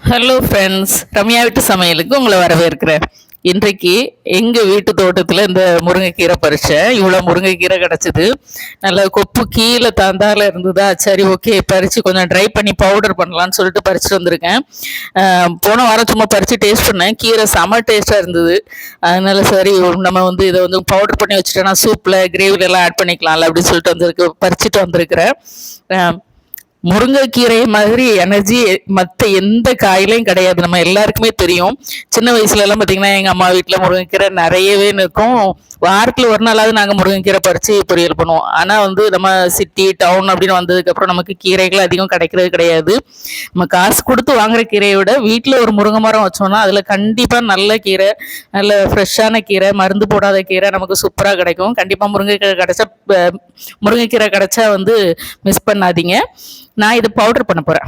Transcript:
Hello friends, Ramya வீட்டு சமையலுக்கு உங்களை வரவேற்கிறேன். இன்றைக்கு எங்கள் வீட்டு தோட்டத்தில் இந்த முருங்கைக்கீரை பறித்தேன். இவ்வளோ முருங்கைக்கீரை கிடச்சிது. நல்லா கொப்பு கீழே தந்தால இருந்ததா, சரி ஓகே பறித்து கொஞ்சம் ட்ரை பண்ணி பவுடர் பண்ணலான்னு சொல்லிட்டு பறிச்சுட்டு வந்திருக்கேன். போன வாரம் சும்மா பறித்து டேஸ்ட் பண்ணேன். கீரை செம டேஸ்ட்டாக இருந்தது. அதனால சரி நம்ம இதை பவுடர் பண்ணி வச்சுட்டோன்னா சூப்பில் கிரேவிலெல்லாம் ஆட் பண்ணிக்கலாம்ல அப்படின்னு சொல்லிட்டு பறிச்சுட்டு வந்திருக்கிறேன். முருங்கைக்கீரை மாதிரி எனர்ஜி மற்ற எந்த காயிலையும் கிடையாது. நம்ம எல்லாருக்குமே தெரியும். சின்ன வயசுல எல்லாம் பார்த்தீங்கன்னா எங்கள் அம்மா வீட்டில் முருங்கைக்கீரை நிறையவே இருக்கும். வாரத்தில் ஒரு நாளாவது நாங்கள் முருங்கைக்கீரை பறித்து பொரியல் பண்ணுவோம். ஆனால் நம்ம சிட்டி டவுன் அப்படின்னு வந்ததுக்கப்புறம் நமக்கு கீரைகள் அதிகம் கிடைக்கிறது கிடையாது. நம்ம காசு கொடுத்து வாங்குற கீரையை விட வீட்டில் ஒரு முருங்கை மரம் வச்சோம்னா அதில் கண்டிப்பாக நல்ல கீரை, நல்ல ஃப்ரெஷ்ஷான கீரை, மருந்து போடாத கீரை நமக்கு சூப்பராக கிடைக்கும். கண்டிப்பாக முருங்கைக்கீரை கிடைச்சா மிஸ் பண்ணாதீங்க. நான் இது பவுடர் பண்ண போகிறேன்.